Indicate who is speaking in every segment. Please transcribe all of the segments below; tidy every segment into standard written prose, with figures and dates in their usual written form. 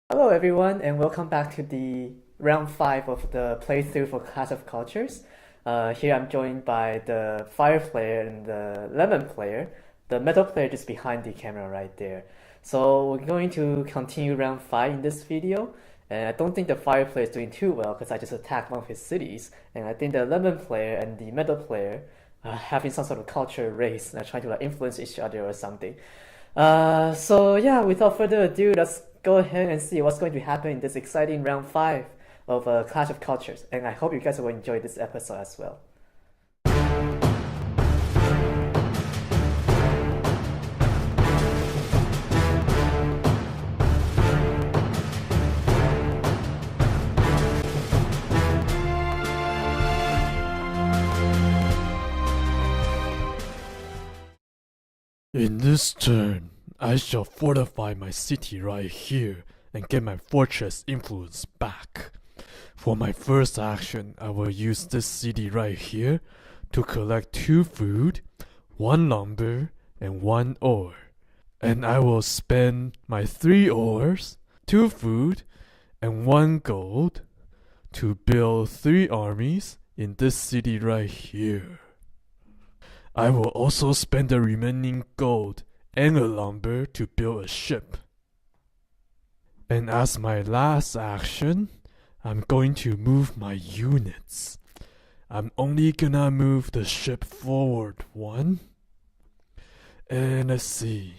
Speaker 1: Hello, everyone, and welcome back to the round 5 of the playthrough for Clash of Cultures. Here I'm joined by the Fire player and the Lemon player, the Metal player just behind the camera right there. So we're going to continue round 5 in this video, and I don't think the Fire player is doing too well because I just attacked one of his cities, and I think the Lemon player and the Metal player are having some sort of culture race and are trying to influence each other or something. So yeah, without further ado, let's go ahead and see what's going to happen in this exciting round 5 of Clash of Cultures. And I hope you guys will enjoy this episode as well.
Speaker 2: In this turn, I shall fortify my city right here and get my fortress influence back. For my first action, I will use this city right here to collect 2 food, 1 lumber, and 1 ore. And I will spend my 3 ores, 2 food, and 1 gold to build 3 armies in this city right here. I will also spend the remaining gold and a lumber to build a ship. And as my last action, I'm going to move my units. I'm only gonna move the ship forward 1. And let's see.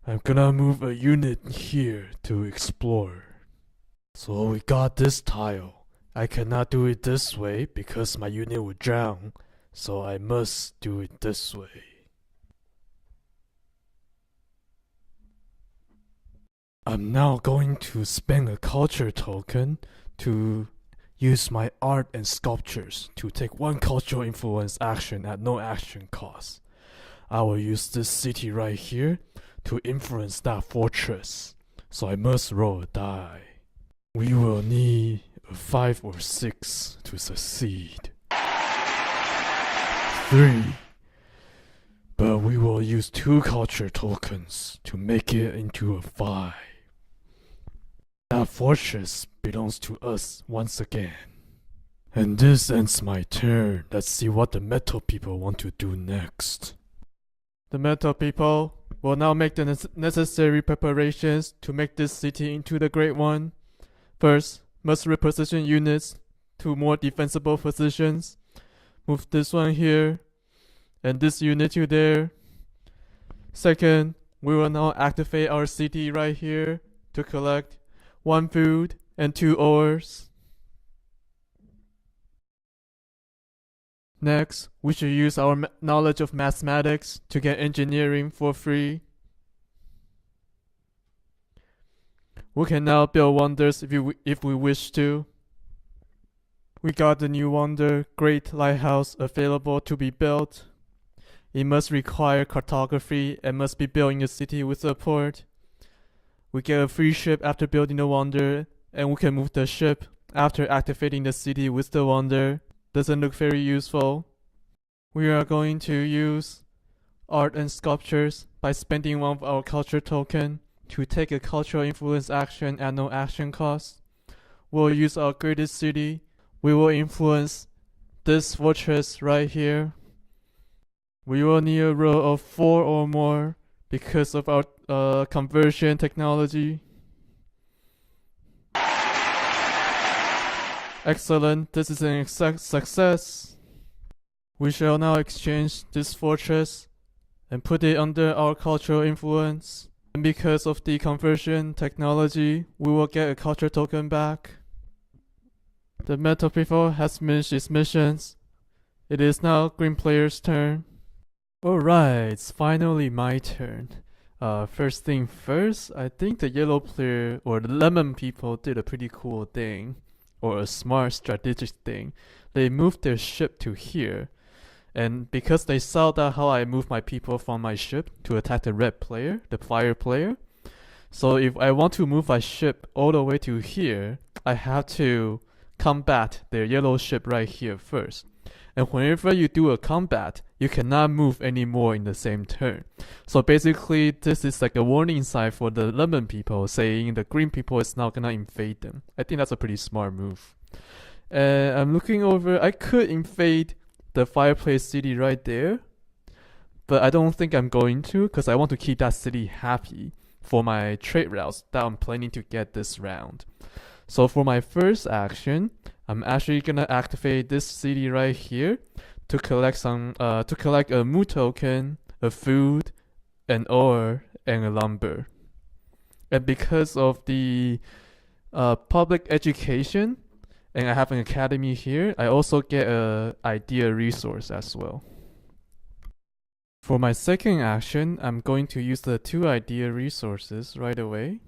Speaker 2: I'm gonna move a unit here to explore. So we got this tile. I cannot do it this way because my unit would drown. So I must do it this way. I'm now going to spend a culture token to use my art and sculptures to take 1 cultural influence action at no action cost. I will use this city right here to influence that fortress. So I must roll a die. We will need a 5 or 6 to succeed. 3. But we will use 2 culture tokens to make it into a 5. That fortress belongs to us once again. And this ends my turn. Let's see what the metal people want to do next. The metal people will now make the necessary preparations to make this city into the Great One. First, must reposition units to more defensible positions. Move this one here, and this unit to there. Second, we will now activate our city right here to collect 1 food and 2 ores. Next, we should use our knowledge of mathematics to get engineering for free. We can now build wonders if we wish to. We got the new wonder, Great Lighthouse, available to be built. It must require cartography and must be built in a city with a port. We get a free ship after building the wonder, and we can move the ship after activating the city with the wonder. Doesn't look very useful. We are going to use art and sculptures by spending 1 of our culture token to take a cultural influence action at no action cost. We'll use our greatest city. We will influence this fortress right here. We will need a row of 4 or more because of our conversion technology. Excellent, this is an success. We shall now exchange this fortress and put it under our cultural influence. And because of the conversion technology, we will get a culture token back. The metal people has finished its missions. It is now green player's turn. Alright, it's finally my turn. First thing first, I think the yellow player or the lemon people did a pretty cool thing, or a smart strategic thing. They moved their ship to here, and because they saw that how I moved my people from my ship to attack the red player, the fire player. So if I want to move my ship all the way to here, I have to combat their yellow ship right here first. And whenever you do a combat, you cannot move anymore in the same turn. So basically, this is like a warning sign for the lemon people, saying the green people is not gonna invade them. I think that's a pretty smart move. I'm looking over, I could invade the fireplace city right there, but I don't think I'm going to, because I want to keep that city happy for my trade routes that I'm planning to get this round. So for my first action, I'm actually gonna activate this city right here to collect a Mu token, a food, an ore, and a lumber. And because of the public education, and I have an academy here, I also get a idea resource as well. For my second action, I'm going to use the 2 idea resources right away.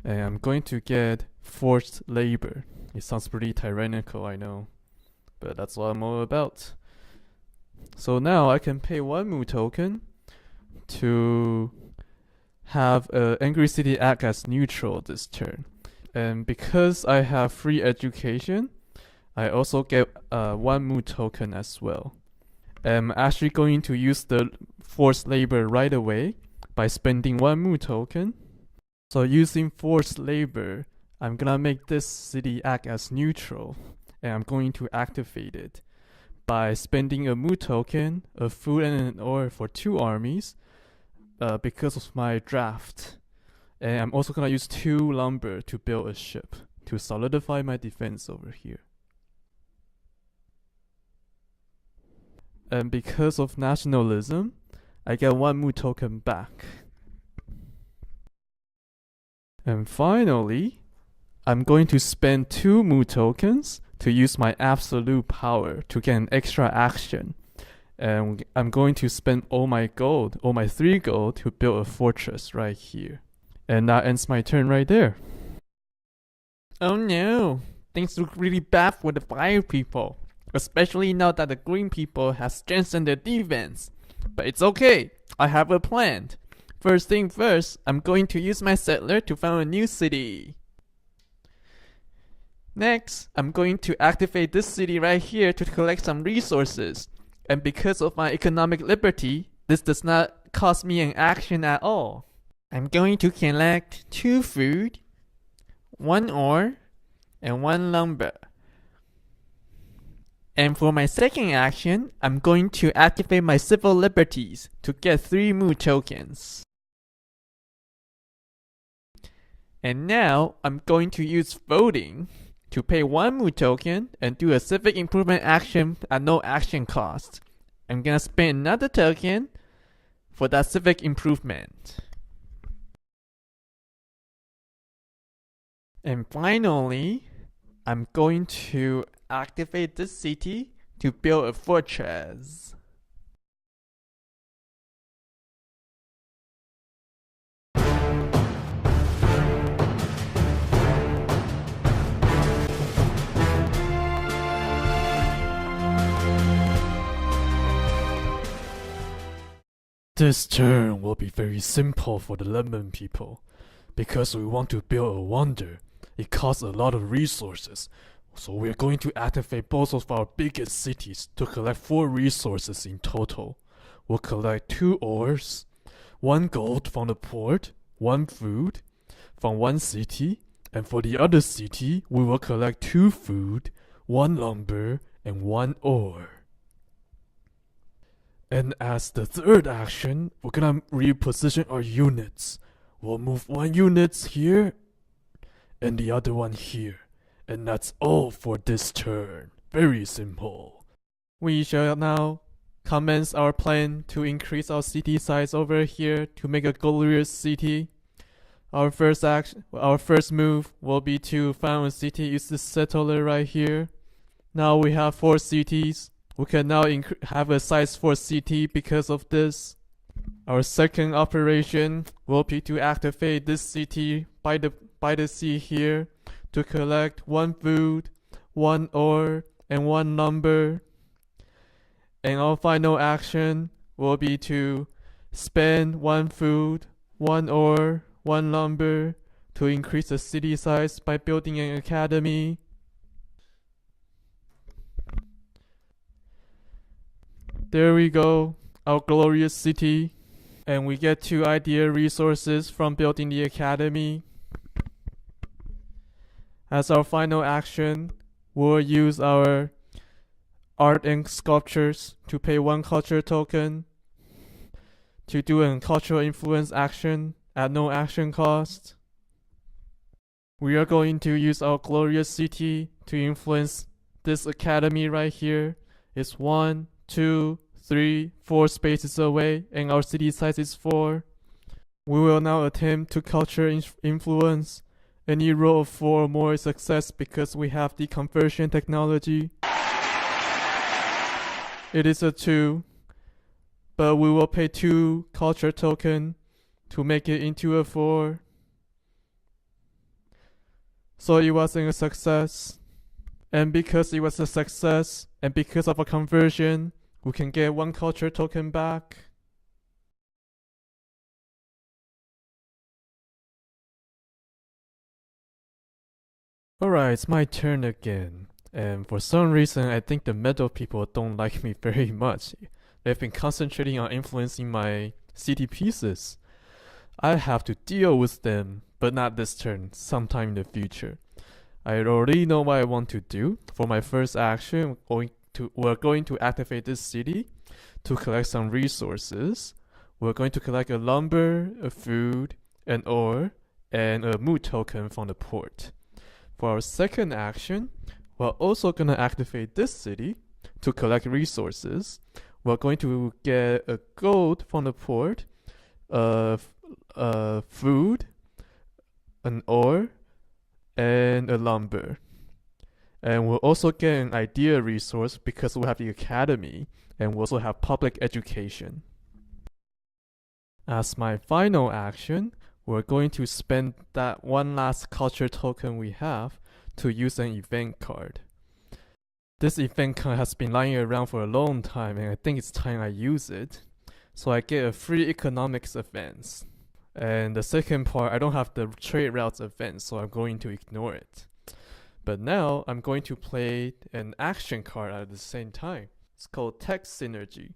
Speaker 2: And I'm going to get forced labor. It sounds pretty tyrannical, I know, but that's what I'm all about. So now I can pay 1 Mu token to have Angry City act as neutral this turn. And because I have free education, I also get 1 Mu token as well. I'm actually going to use the forced labor right away by spending 1 Mu token. So using forced labor, I'm gonna make this city act as neutral, and I'm going to activate it by spending a Mu token, a food, and an ore for 2 armies because of my draft. And I'm also gonna use 2 lumber to build a ship to solidify my defense over here. And because of nationalism, I get 1 Mu token back. And finally, I'm going to spend 2 Mu tokens to use my absolute power to get an extra action. And I'm going to spend all my gold, all my 3 gold, to build a fortress right here. And that ends my turn right there. Oh no, things look really bad for the fire people. Especially now that the green people have strengthened their defense. But it's okay, I have a plan. First thing first, I'm going to use my settler to found a new city. Next, I'm going to activate this city right here to collect some resources. And because of my economic liberty, this does not cost me an action at all. I'm going to collect 2 food, 1 ore, and 1 lumber. And for my second action, I'm going to activate my civil liberties to get 3 Mu tokens. And now, I'm going to use voting to pay 1 Mu token and do a civic improvement action at no action cost. I'm gonna spend another token for that civic improvement. And finally, I'm going to activate this city to build a fortress. This turn will be very simple for the lemon people. Because we want to build a wonder, it costs a lot of resources. So we're going to activate both of our biggest cities to collect 4 resources in total. We'll collect 2 ores, 1 gold from the port, 1 food from 1 city, and for the other city, we will collect 2 food, 1 lumber, and 1 ore. And as the third action, we're gonna reposition our units. We'll move 1 unit here, and the other one here. And that's all for this turn. Very simple.
Speaker 1: We shall now commence our plan to increase our city size over here to make a glorious city. Our first move will be to found a city. Use this settler right here. Now we have 4 cities. We can now have a size 4 city because of this. Our second operation will be to activate this city by the sea here to collect 1 food, 1 ore, and 1 lumber. And our final action will be to spend 1 food, 1 ore, 1 lumber to increase the city size by building an academy.
Speaker 2: There we go, our glorious city. And we get 2 idea resources from building the academy. As our final action, we'll use our art and sculptures to pay 1 culture token to do a cultural influence action at no action cost. We are going to use our glorious city to influence this academy right here. It's 1, 2, 3, 4 spaces away, and our city size is 4. We will now attempt to culture influence. Any roll of 4 or more is success because we have the conversion technology. It is a 2, but we will pay 2 culture token to make it into a 4. So it wasn't a success. And because it was a success, and because of a conversion, we can get 1 culture token back. Alright, it's my turn again. And for some reason, I think the metal people don't like me very much. They've been concentrating on influencing my city pieces. I have to deal with them, but not this turn, sometime in the future. I already know what I want to do. For my first action, we're going to activate this city to collect some resources. We're going to collect a lumber, a food, an ore, and a mood token from the port. For our second action, we're also going to activate this city to collect resources. We're going to get a gold from the port, food, an ore, and a lumber. And we'll also get an idea resource because we have the academy, and we'll also have public education. As my final action, we're going to spend that 1 last culture token we have to use an event card. This event card has been lying around for a long time, and I think it's time I use it. So I get a free economics advance. And the second part, I don't have the trade routes advance, so I'm going to ignore it. But now I'm going to play an action card at the same time. It's called Tech Synergy.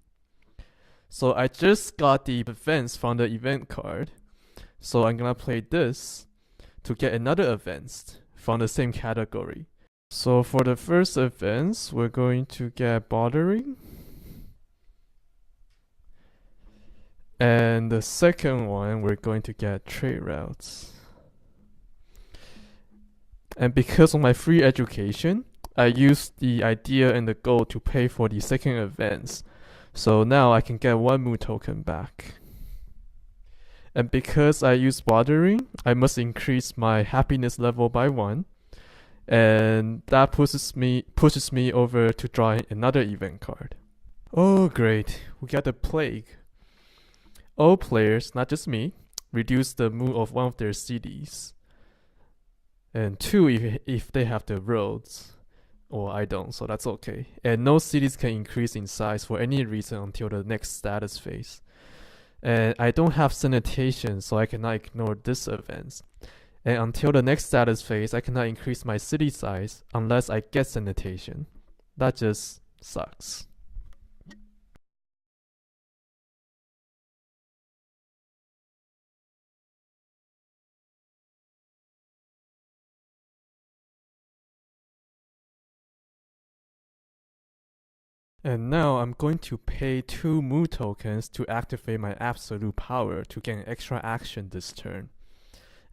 Speaker 2: So I just got the events from the event card. So I'm gonna play this to get another advance from the same category. So for the first advance, we're going to get bartering. And the second one, we're going to get trade routes. And because of my free education, I used the idea and the goal to pay for the second advance. So now I can get 1 mood token back. And because I use bartering, I must increase my happiness level by 1. And that pushes me over to draw another event card. Oh great, we got the plague. All players, not just me, reduce the mood of one of their cities. And 2 if they have the roads. Or I don't, so that's okay. And no cities can increase in size for any reason until the next status phase. And I don't have sanitation, so I cannot ignore this event. And until the next status phase, I cannot increase my city size unless I get sanitation. That just sucks. And now I'm going to pay 2 mood tokens to activate my absolute power to get an extra action this turn.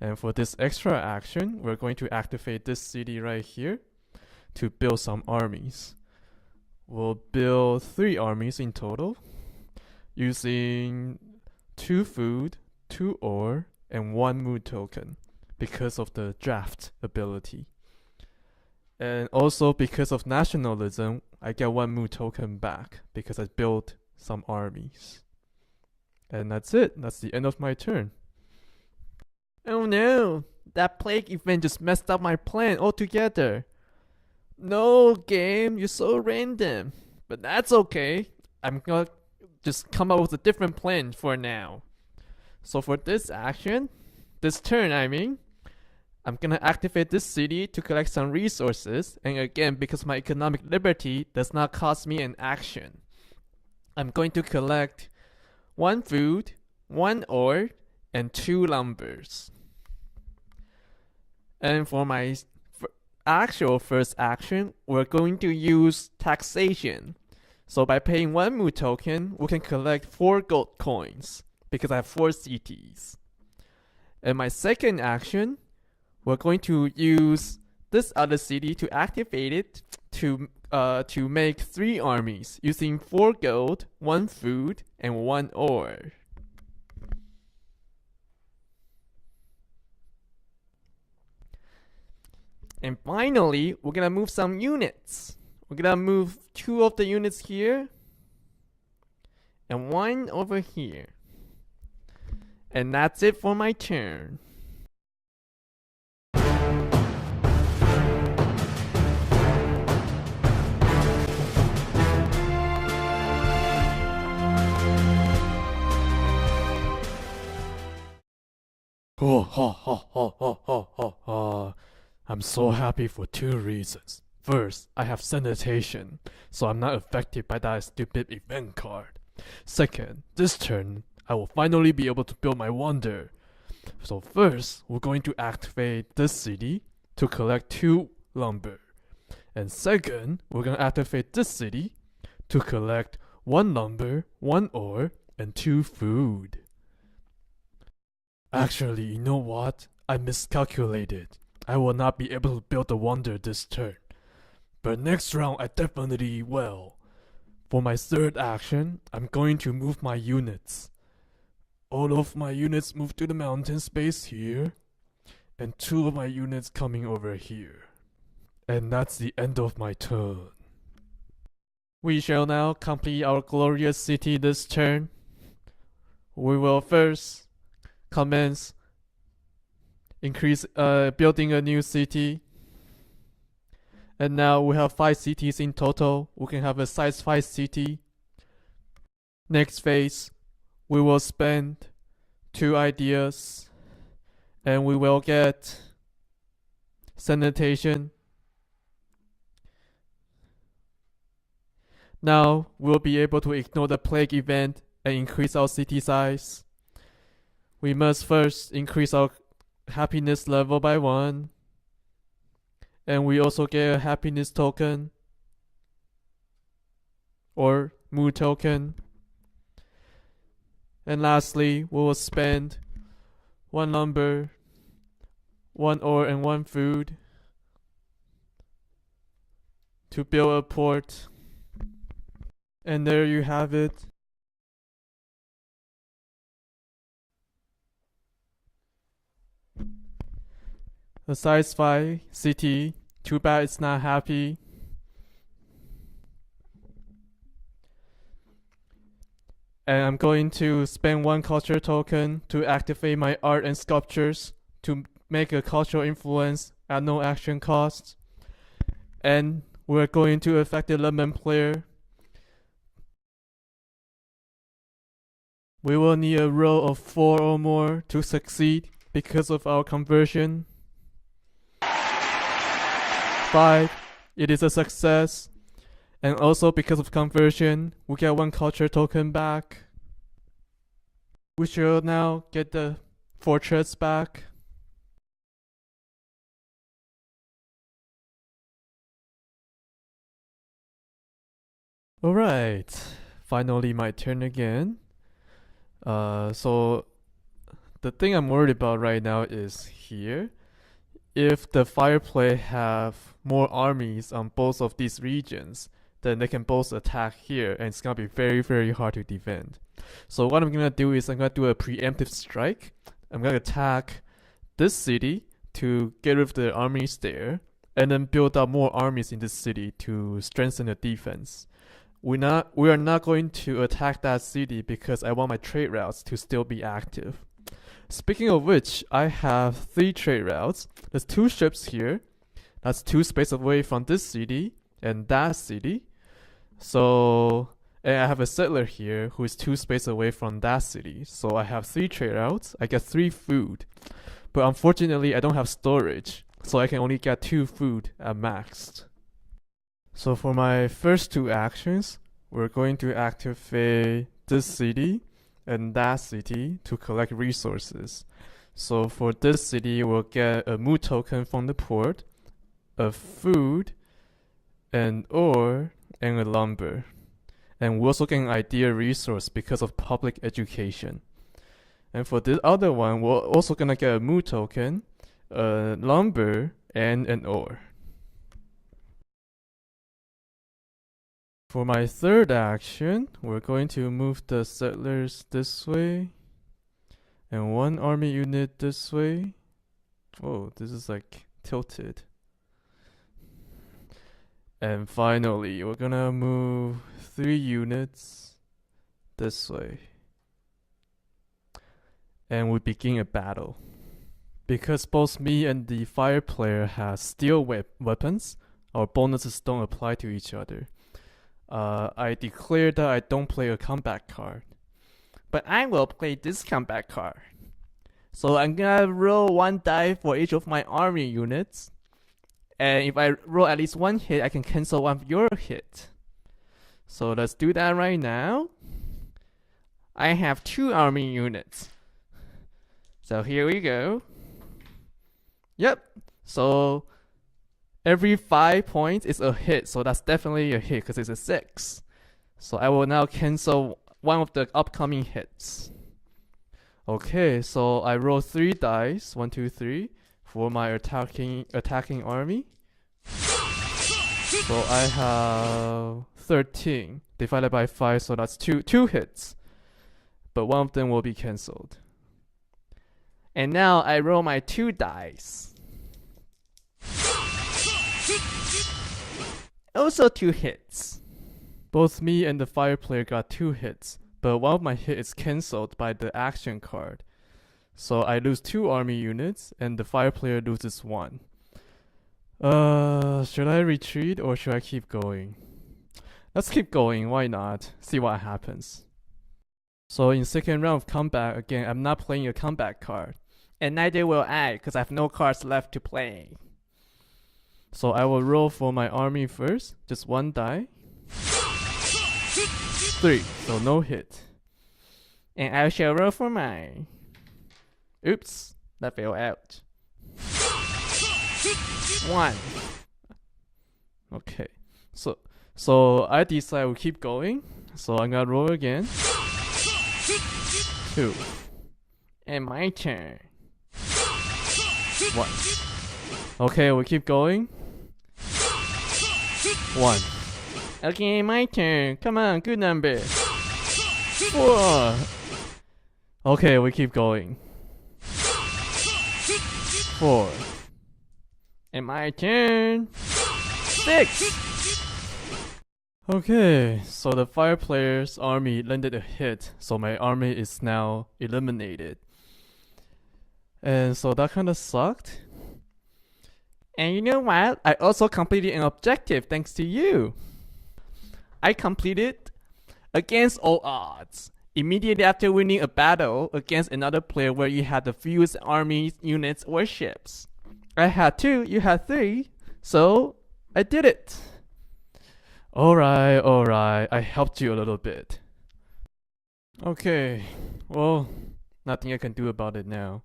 Speaker 2: And for this extra action, we're going to activate this city right here to build some armies. We'll build 3 armies in total using 2 food, 2 ore, and 1 mood token because of the draft ability. And also because of nationalism, I get 1 mood token back because I built some armies. And that's it. That's the end of my turn. Oh no! That plague event just messed up my plan altogether. No, game, you're so random. But that's okay. I'm gonna just come up with a different plan for now. So for this action, this turn I mean, I'm gonna activate this city to collect some resources, and again, because my economic liberty does not cost me an action. I'm going to collect 1 food, 1 ore, and 2 lumbers. And for my actual first action, we're going to use taxation. So by paying 1 Mu token, we can collect 4 gold coins because I have 4 cities. And my second action, we're going to use this other city to activate it to make 3 armies using 4 gold, 1 food, and 1 ore. And finally, we're gonna move some units. We're gonna move 2 of the units here and 1 over here. And that's it for my turn. I'm so happy for 2 reasons. First, I have sanitation, so I'm not affected by that stupid event card. Second, this turn, I will finally be able to build my wonder. So first, we're going to activate this city to collect 2 lumber. And second, we're going to activate this city to collect 1 lumber, 1 ore, and 2 food. Actually, you know what? I miscalculated. I will not be able to build the wonder this turn. But next round, I definitely will. For my third action, I'm going to move my units. All of my units move to the mountain space here, and 2 of my units coming over here. And that's the end of my turn. We shall now complete our glorious city this turn. We will first commence building a new city. And now we have 5 cities in total. We can have a size 5 city. Next phase, we will spend 2 ideas and we will get sanitation. Now we'll be able to ignore the plague event and increase our city size. We must first increase our happiness level by 1. And we also get a happiness token or Mu token. And lastly, we will spend 1 lumber, 1 ore, and 1 food to build a port. And there you have it. A size 5 city. Too bad it's not happy. And I'm going to spend 1 culture token to activate my art and sculptures to make a cultural influence at no action cost. And we're going to affect the lemon player. We will need a row of 4 or more to succeed because of our conversion. 5, it is a success. And also because of conversion, we get 1 culture token back. We shall now get the fortress back. Alright, finally my turn again. So the thing I'm worried about right now is here. If the fire player have more armies on both of these regions, then they can both attack here and it's gonna be very, very hard to defend. So what I'm gonna do is I'm gonna do a preemptive strike. I'm gonna attack this city to get rid of the armies there and then build up more armies in this city to strengthen the defense. We are not going to attack that city because I want my trade routes to still be active. Speaking of which, I have 3 trade routes. There's 2 ships here. That's 2 space away from this city and that city. So, and I have a settler here who is 2 space away from that city. So I have 3 trade routes. I get 3 food. But unfortunately, I don't have storage. So I can only get 2 food at max. So for my first 2 actions, we're going to activate this city and that city to collect resources. So for this city, we'll get a mood token from the port, a food, an ore, and a lumber. And we also get an idea resource because of public education. And for this other one, we're also gonna get a mood token, a lumber, and an ore. For my third action, we're going to move the settlers this way, and one army unit this way. Oh, this is like tilted. And finally, we're gonna move 3 units this way. And we begin a battle. Because both me and the fire player have steel weapons, our bonuses don't apply to each other. I declare that I don't play a combat card. But I will play this combat card. So I'm gonna roll 1 die for each of my army units. And if I roll at least 1 hit, I can cancel 1 of your hit. So let's do that right now. I have 2 army units. So here we go. Yep. So every 5 points is a hit. So that's definitely a hit because it's a 6. So I will now cancel 1 of the upcoming hits. Okay, so I roll 3 dice, 1, 2, 3, for my attacking army. So I have 13 divided by 5, so that's 2 hits. But 1 of them will be cancelled. And now I roll my 2 dice. Also 2 hits. Both me and the fire player got 2 hits, but 1 of my hit is cancelled by the action card. So I lose 2 army units, and the fire player loses 1. Should I retreat or should I keep going? Let's keep going, why not? See what happens. So in second round of combat, again, I'm not playing a combat card. And neither will I, because I have no cards left to play. So I will roll for my army first, just 1 die. 3, so no hit. And I shall roll for mine. Oops, that fell out. 1. Okay, so I decide we'll keep going. So I'm gonna roll again. 2. And my turn. 1. Okay, we keep going. 1. Okay, my turn. Come on, good number. 4. Okay, we keep going. 4. And my turn. 6. Okay, so the fire player's army landed a hit, so my army is now eliminated. And so that kind of sucked. And you know what? I also completed an objective thanks to you. I completed against all odds. Immediately after winning a battle against another player where you had the fewest army units or ships. I had 2, you had 3, so I did it. Alright, I helped you a little bit. Okay, well, nothing I can do about it now.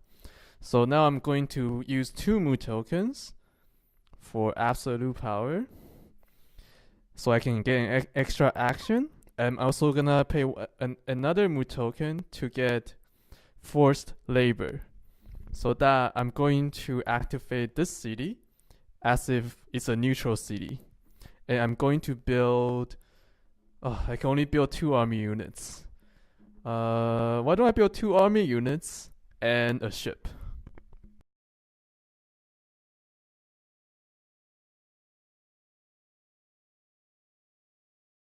Speaker 2: So now I'm going to use 2 mood tokens for absolute power. So I can get an extra action. I'm also gonna pay another mood token to get forced labor. So that I'm going to activate this city as if it's a neutral city. And I'm going to build... I can only build 2 army units. Why don't I build 2 army units and a ship?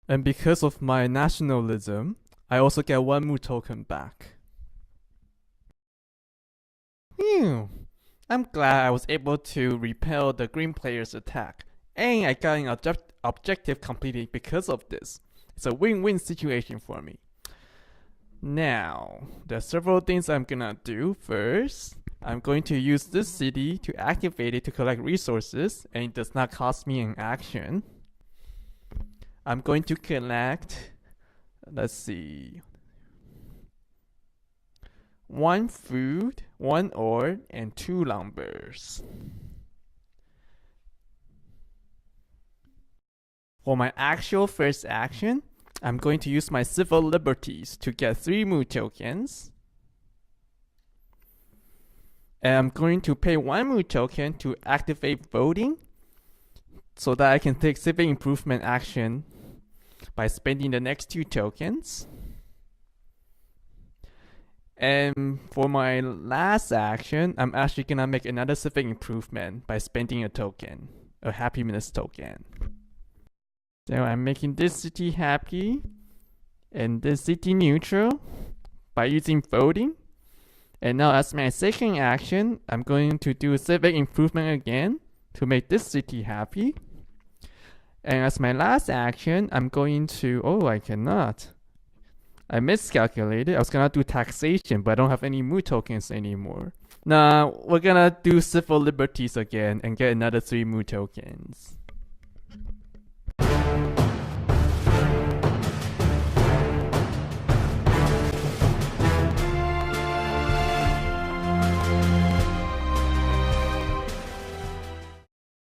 Speaker 2: And because of my nationalism, I also get 1 mood token back. I'm glad I was able to repel the green player's attack. And I got an objective completed because of this. It's a win-win situation for me. Now, there are several things I'm gonna do. First, I'm going to use this city to activate it to collect resources, and it does not cost me an action. I'm going to collect, let's see, 1 food, 1 ore, and 2 lumbers. For my actual first action, I'm going to use my civil liberties to get 3 mood tokens. And I'm going to pay 1 mood token to activate voting so that I can take civic improvement action by spending the next 2 tokens. And for my last action, I'm actually gonna make another civic improvement by spending a token, a happiness token. So I'm making this city happy and this city neutral by using voting. And now as my second action, I'm going to do civic improvement again to make this city happy. And as my last action, I'm going to, I cannot. I miscalculated. I was gonna do taxation, but I don't have any mood tokens anymore. Nah, we're gonna do civil liberties again and get another 3 mood tokens.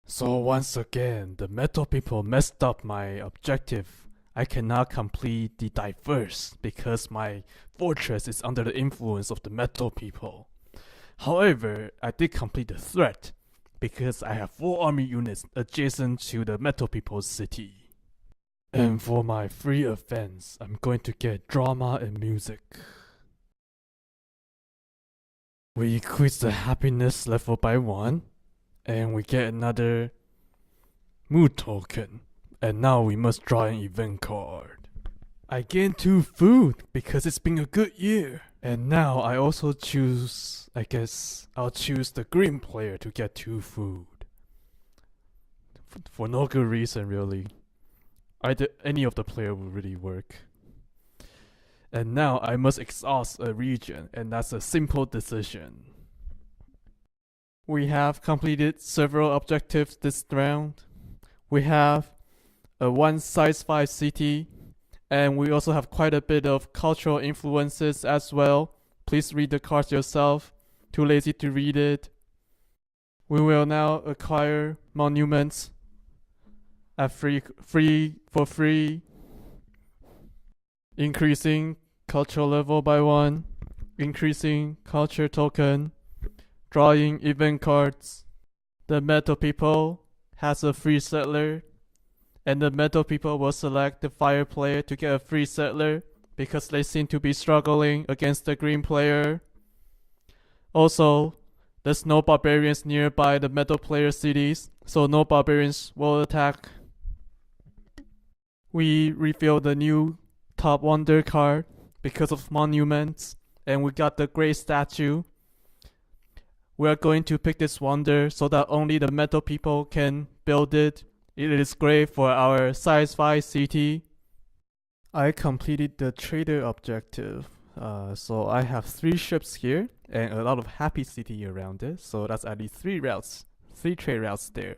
Speaker 2: So once again, the metal people messed up my objective. I cannot complete the diverse because my fortress is under the influence of the metal people. However, I did complete the threat because I have 4 army units adjacent to the metal people's city. And for my free offense, I'm going to get drama and music. We increase the happiness level by 1, and we get another mood token. And now we must draw an event card. I gain 2 food because it's been a good year. And now I also choose, I guess I'll choose the green player to get 2 food. For no good reason really. Either any of the player will really work. And now I must exhaust a region, and that's a simple decision. We have completed several objectives this round. We have a 1 size 5 city, and we also have quite a bit of cultural influences as well. Please read the cards yourself. Too lazy to read it. We will now acquire monuments at free, increasing cultural level by 1, increasing culture token, drawing event cards. The metal people has a free settler, and the metal people will select the fire player to get a free settler because they seem to be struggling against the green player. Also, there's no barbarians nearby the metal player cities, so no barbarians will attack. We revealed the new top wonder card because of monuments, and we got the great statue. We are going to pick this wonder so that only the metal people can build it. It is great for our size 5 city. I completed the trader objective. So I have 3 ships here and a lot of happy city around it. So that's at least 3 trade routes there.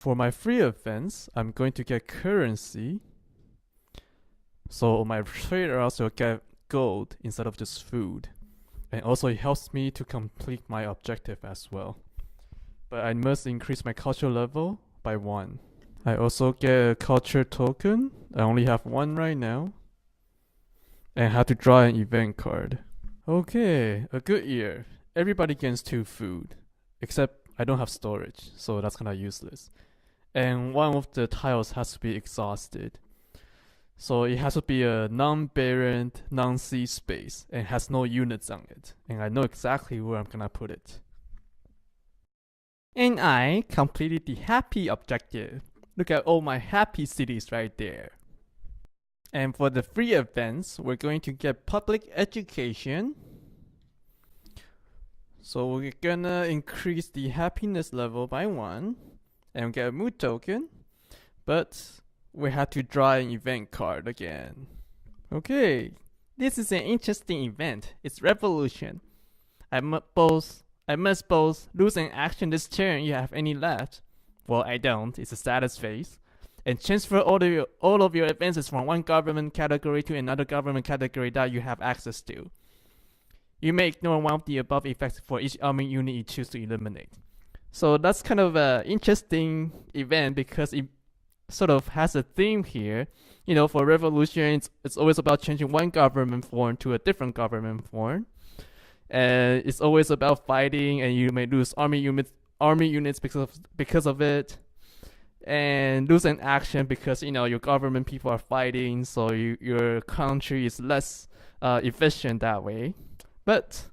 Speaker 2: For my free offense, I'm going to get currency. So my trade routes will get gold instead of just food. And also it helps me to complete my objective as well. But I must increase my culture level by 1. I also get a culture token. I only have 1 right now. And have to draw an event card. Okay, a good year. Everybody gets 2 food. Except I don't have storage, so that's kinda useless. And one of the tiles has to be exhausted. So it has to be a non-barren, non-sea space and has no units on it. And I know exactly where I'm gonna put it. And I completed the happy objective. Look at all my happy cities right there. And for the free events, we're going to get public education. So we're gonna increase the happiness level by 1 and get a mood token. But we have to draw an event card again. Okay, this is an interesting event. It's revolution. I must both lose an action this turn if you have any left. Well, I don't. It's a status phase.
Speaker 3: and transfer all of your advances from one government category to another government category that you have access to. You may ignore one of the above effects for each army unit you choose to eliminate. So that's kind of an interesting event because it sort of has a theme here. For revolution, it's always about changing one government form to a different government form. And it's always about fighting, and you may lose army units because of it. And lose an action because your government people are fighting, so your country is less efficient that way. But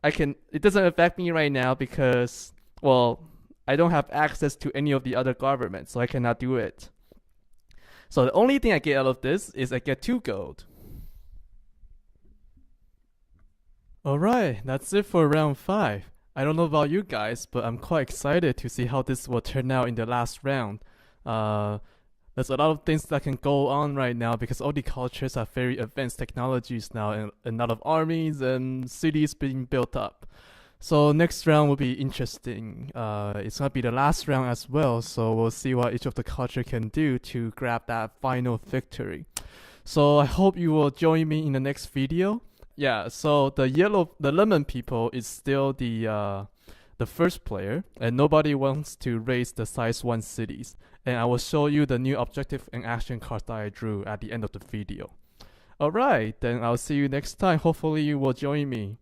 Speaker 3: it doesn't affect me right now because, well, I don't have access to any of the other governments, so I cannot do it. So the only thing I get out of this is I get 2 gold.
Speaker 2: Alright, that's it for round 5. I don't know about you guys, but I'm quite excited to see how this will turn out in the last round. There's a lot of things that can go on right now because all the cultures have very advanced technologies now, and a lot of armies and cities being built up. So next round will be interesting. It's gonna be the last round as well, so we'll see what each of the culture can do to grab that final victory. So I hope you will join me in the next video. Yeah, so the lemon people is still the first player, and nobody wants to raise the size 1 cities. And I will show you the new objective and action cards that I drew at the end of the video. Alright, then I'll see you next time. Hopefully you will join me.